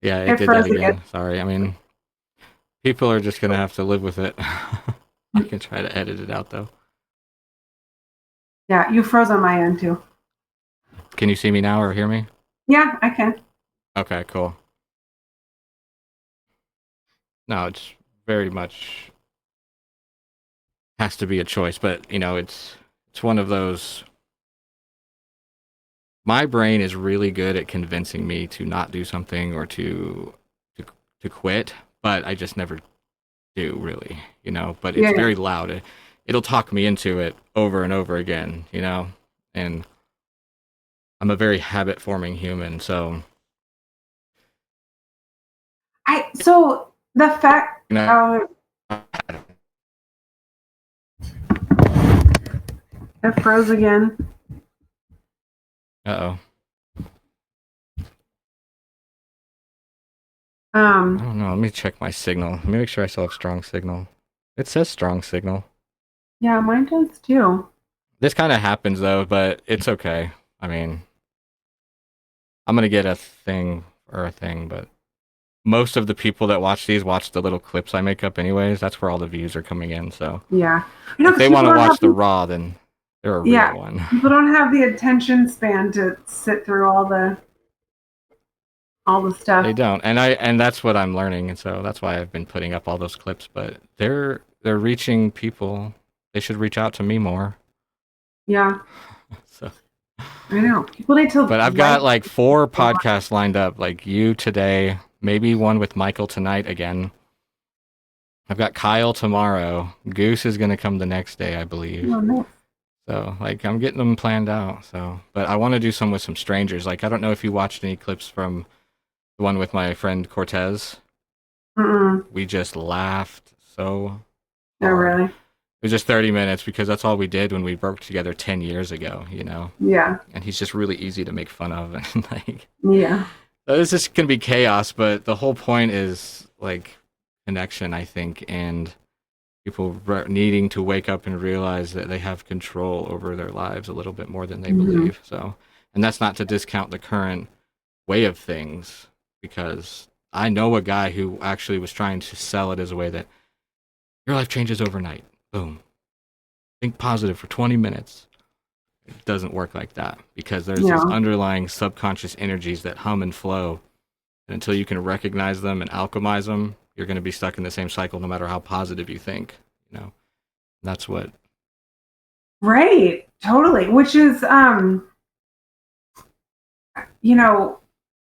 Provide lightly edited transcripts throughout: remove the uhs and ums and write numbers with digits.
Yeah, it It did that froze again. again. Sorry. I mean, people are just gonna have to live with it. I can try to edit it out though. Yeah, you froze on my end too. Can you see me now or hear me? Yeah, I can. Okay, cool. No, it's very much has to be a choice, but it's one of those. My brain is really good at convincing me to not do something or to to quit, but I just never do really, but it's Yeah, very loud. It'll talk me into it over and over again, and I'm a very habit forming human, so so the fact, you know. it froze again. Uh-oh. I Um, don't know. Let me check my signal. Let me make sure I still have strong signal. It says strong signal. yeah, mine does too. This kind of happens though, but it's okay. I mean, I'm gonna get a thing, but most of the people that watch these watch the little clips I make up anyways. That's where all the views are coming in. So Yeah, if because they want to watch the raw, then they're a real yeah, one. people don't have the attention span to sit through all the They stuff. don't, and that's what I'm learning, and so that's why I've been putting up all those clips. But they're reaching people. They should reach out to me more. Yeah, So, I know. People need to but I've like. got like 4 podcasts lined up, like you today, maybe one with Michael tonight again. I've got Kyle tomorrow. Goose is gonna come the next day, I believe. Oh, no. So like I'm getting them planned out. So, but I want to do some with some strangers. Like I don't know if you watched any clips from the one with my friend Cortez. Mm-mm. We just laughed so No, hard. really. It was just 30 minutes because that's all we did when we worked together 10 years ago. Yeah, And he's just really easy to make fun of. And like, yeah. this is going to be chaos, but the whole point is like connection, I think, and people needing to wake up and realize that they have control over their lives a little bit more than they Hmm. believe. So, and that's not to discount the current way of things because I know a guy who actually was trying to sell it as a way that your life changes overnight. Boom. Think positive for 20 minutes. It doesn't work like that because there's these Yeah. underlying subconscious energies that hum and flow. And until you can recognize them and alchemize them, you're going to be stuck in the same cycle no matter how positive you think. You know, that's what. Right. Totally. Which is, you know,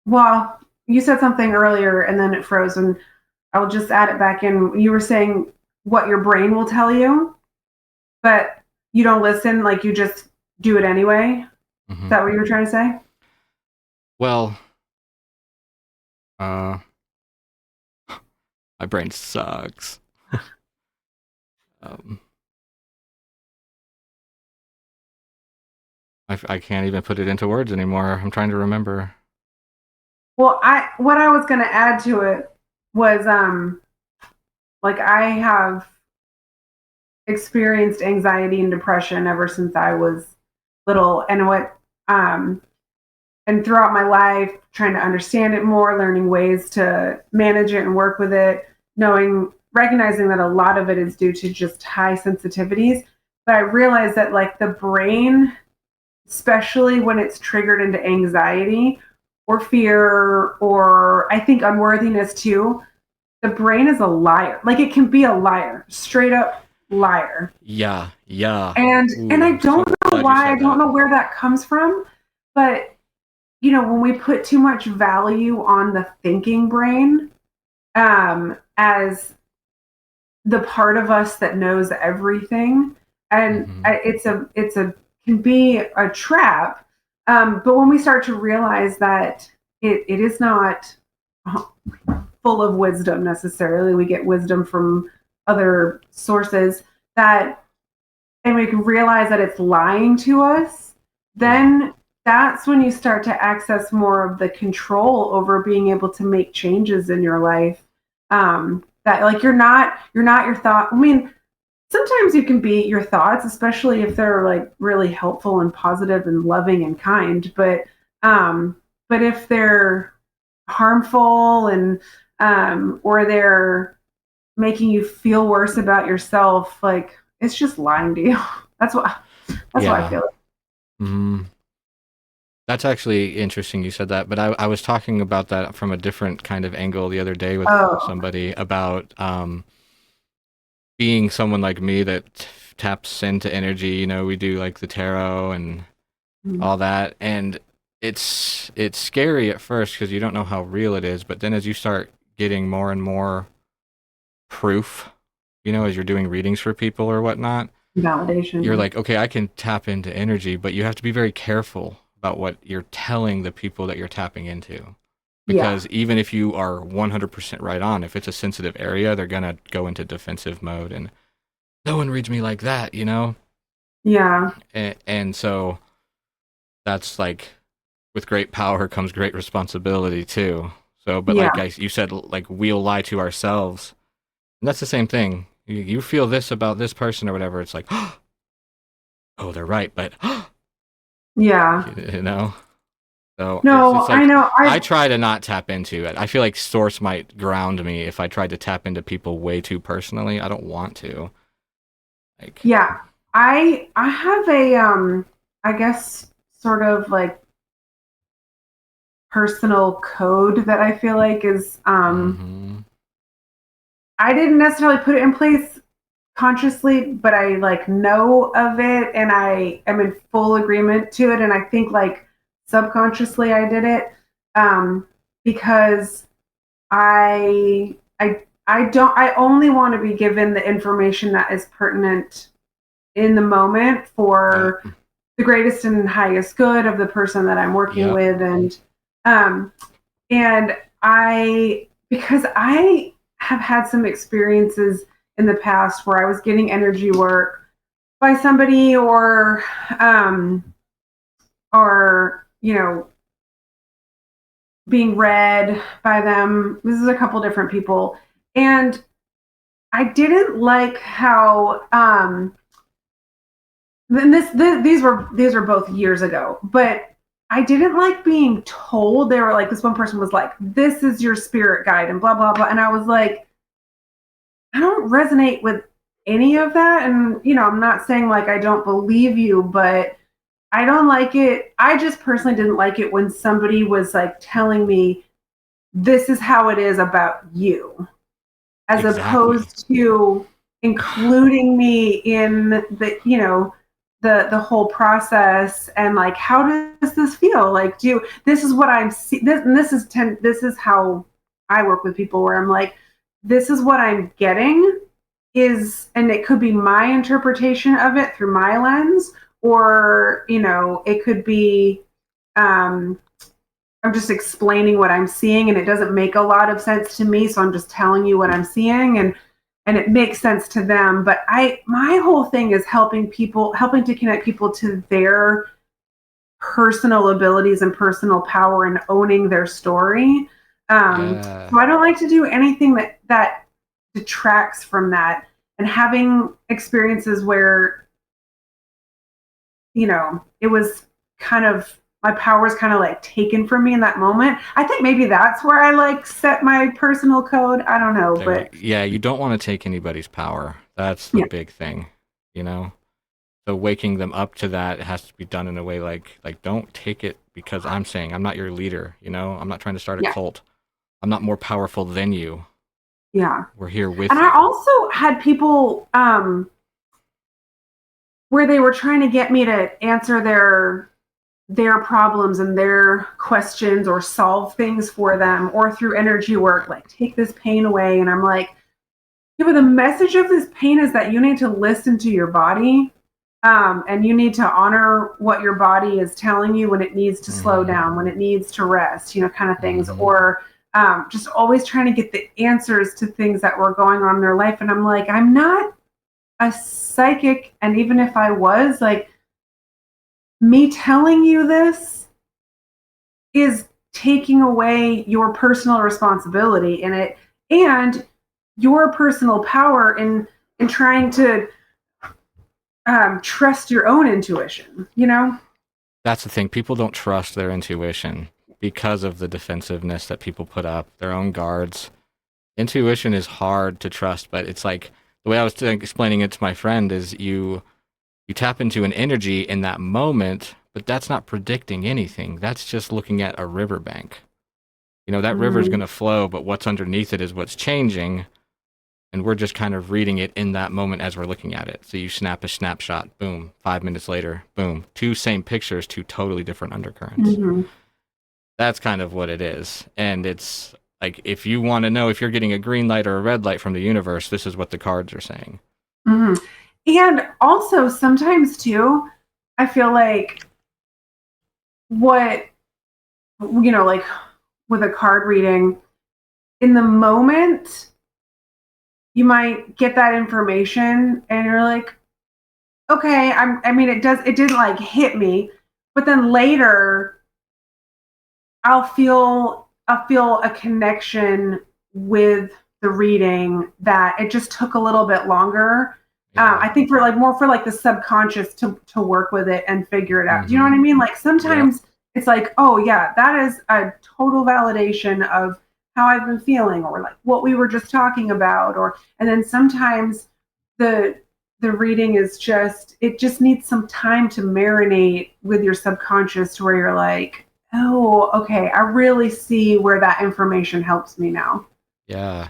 well, you said something earlier and then it froze, and I'll just add it back in. You were saying what your brain will tell you, but you don't listen, like you just do it anyway. Is Mhm. that what you were trying to say? Well, uh, my brain sucks. Um, I can't even put it into words anymore. I'm trying to remember. Well, I what I was going to add to it was like I have experienced anxiety and depression ever since I was little, and what um and throughout my life trying to understand it more, learning ways to manage it and work with it, recognizing that a lot of it is due to just high sensitivities. But I realized that like the brain, especially when it's triggered into anxiety or fear, or I think unworthiness too, the brain is a liar. Like it can be a liar, straight up liar. Yeah, yeah. And I Ooh, don't so know glad you why, I said don't that. know where that comes from, but when we put too much value on the thinking brain, as the part of us that knows everything, and Hmm. it's a can be a trap. But when we start to realize that it is not full of wisdom necessarily, we get wisdom from other sources, that and we can realize that it's lying to us, Yeah. then that's when you start to access more of the control over being able to make changes in your life. That like you're not your thought. I mean, sometimes you can be your thoughts, especially if they're like really helpful and positive and loving and kind. But if they're harmful, and or they're making you feel worse about yourself, like it's just lying to you. That's what that's what I Yeah. feel. Mm, that's actually interesting you said that, but I was talking about that from a different kind of angle the other day with Oh, somebody about being someone like me that taps into energy. You know, we do like the tarot and mm, all that, and it's scary at first because you don't know how real it is, but then as you start getting more and more proof, you know, as you're doing readings for people or whatnot, you're validation. like, okay, I can tap into energy, but you have to be very careful about what you're telling the people that you're tapping into. Yeah. Because even if you are 100% right on, if it's a sensitive area, they're going to go into defensive mode. And no one reads me like that, you know? Yeah. And so that's like, with great power comes great responsibility too. So, but Yeah. like you said, like we'll lie to ourselves. And that's the same thing. You feel this about this person or whatever. It's like, oh, they're right. But, Yeah. you know? So No, it's I like know. I I try to not tap into it. I feel like Source might ground me if I tried to tap into people way too personally. I don't want to. Like, Yeah. I have a I guess sort of like personal code that I feel like is mm-hmm. I didn't necessarily put it in place consciously, but I like know of it and I am in full agreement to it. And I think like subconsciously I did it because I only want to be given the information that is pertinent in the moment Yep. for the greatest and highest good of the person that I'm working Yep. with. Um and I because I have had some experiences in the past where I was getting energy work by somebody um or being read by them. This is a couple different people, and I didn't like how these were both years ago, but I didn't like being told. They were like, this one person was like, this is your spirit guide and blah blah blah, and I was like, I don't resonate with any of that. And I'm not saying like I don't believe you, but I don't like it. I just personally didn't like it when somebody was like telling me this is how it is about you, as Exactly. opposed to including me in the whole process. And like, how does this feel? Like, this is what I'm this is how I work with people, where I'm like, this is what I'm getting, and it could be my interpretation of it through my lens, or it could be um I'm just explaining what I'm seeing, and it doesn't make a lot of sense to me, so I'm just telling you what I'm seeing, and it makes sense to them. But my whole thing is helping to connect people to their personal abilities and personal power and owning their story. Yeah. So I don't like to do anything that detracts from that. And having experiences where it was kind of my power was kind of like taken from me in that moment. I think maybe that's where I like set my personal code. I don't know, but Yeah, you don't want to take anybody's power. That's the yeah, big thing, you know? So waking them up to that, it has to be done in a way like don't take it because I'm saying I'm not your leader, you know? I'm not trying to start a yeah, cult. I'm not more powerful than you. yeah. We're here And with I you. also had people where they were trying to get me to answer their problems and their questions, or solve things for them, or through energy work, like take this pain away. And I'm like, yeah, but the message of this pain is that you need to listen to your body, and you need to honor what your body is telling you when it needs to slow Mm-hmm. down, when it needs to rest, kind of things. Mm-hmm. Or just always trying to get the answers to things that were going on in their life. And I'm like, I'm not a psychic. And even if I was, like, me telling you this is taking away your personal responsibility in it, and your personal power in trying to trust your own intuition. That's the thing. People don't trust their intuition. because of the defensiveness that people put up, their own guards. Intuition is hard to trust, but it's like the way I was explaining it to my friend is you tap into an energy in that moment, but that's not predicting anything. That's just looking at a riverbank. You know, that river's going to flow, but what's underneath it is what's changing, and we're just kind of reading it in that moment as we're looking at it. So you snap a snapshot, boom, 5 minutes later, boom, two same pictures, two totally different undercurrents. That's kind of what it is. And it's like, if you want to know if you're getting a green light or a red light from the universe, this is what the cards are saying. And also sometimes too, I feel like what, like with a card reading, in the moment, you might get that information and you're like, okay, it didn't like hit me, but then later I'll feel a connection with the reading that it just took a little bit longer. I think for the subconscious to work with it and figure it out. Do you know what I mean? Like sometimes it's like, oh yeah, that is a total validation of how I've been feeling, or like what we were just talking about, and then sometimes the reading is it just needs some time to marinate with your subconscious to where you're like, oh, okay, I really see where that information helps me now. Yeah.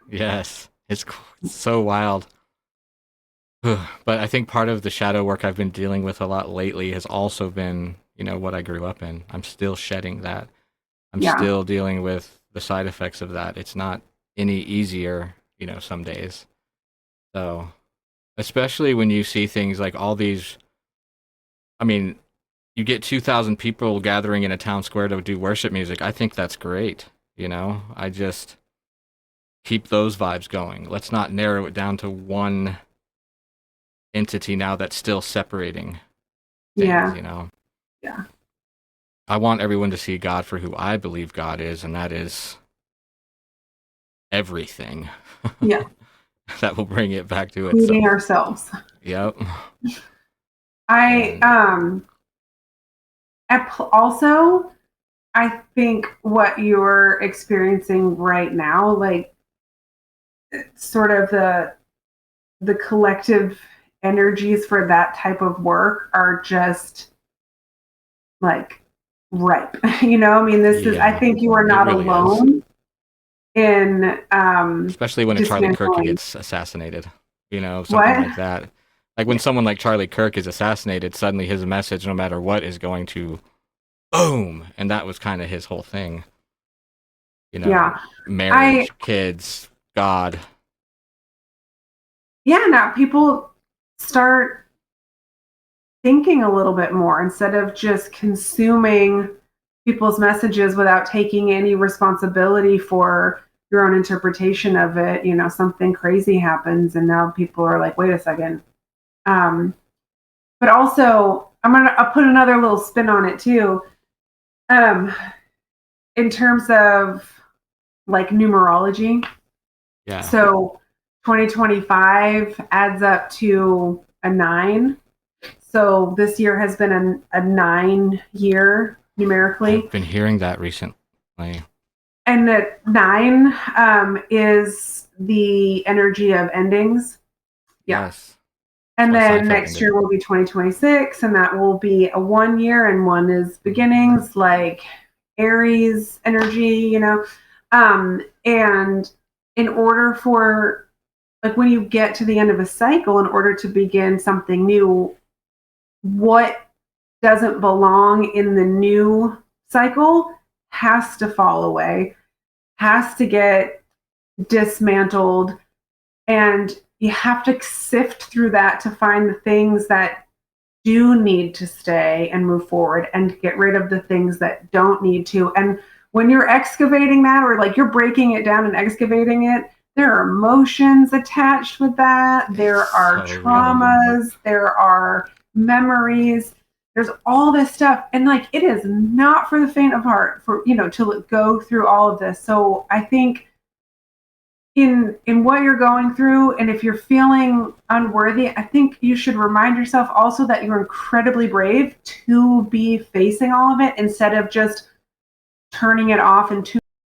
Yes. It's so wild. But I think part of the shadow work I've been dealing with a lot lately has also been, what I grew up in. I'm still shedding that. I'm still dealing with the side effects of that. It's not any easier, some days. So, especially when you see things like all these, you get 2,000 people gathering in a town square to do worship music. I think that's great. I just keep those vibes going. Let's not narrow it down to one entity now that's still separating things, Yeah. I want everyone to see God for who I believe God is, and that is everything. Yeah. That will bring it back to itself. Including ourselves. Yep. Also, I think what you're experiencing right now, like sort of the collective energies for that type of work are just like ripe. This is, I think you are not really alone in especially when a Charlie Kirk gets assassinated, something like that. Like when someone like Charlie Kirk is assassinated, suddenly his message, no matter what, is going to boom. And that was kind of his whole thing. Marriage, kids, God. Yeah, now people start thinking a little bit more instead of just consuming people's messages without taking any responsibility for your own interpretation of it. Something crazy happens and now people are like, wait a second. But also I'll put another little spin on it too. In terms of like numerology. Yeah. So 2025 adds up to a 9. So this year has been a 9 year numerically. I've been hearing that recently. And the 9 is the energy of endings. Yeah. Yes. And then next year will be 2026, and that will be a 1 year, and 1 is beginnings, like Aries energy, And in order for, like, when you get to the end of a cycle, in order to begin something new, what doesn't belong in the new cycle has to fall away, has to get dismantled, and you have to sift through that to find the things that do need to stay and move forward, and get rid of the things that don't need to. And when you're excavating that, or like you're breaking it down and excavating it, there are emotions attached with that. There are traumas. There are memories. There's all this stuff. And like, it is not for the faint of heart to go through all of this. So I think in what you're going through, and if you're feeling unworthy, I think you should remind yourself also that you're incredibly brave to be facing all of it, instead of just turning it off and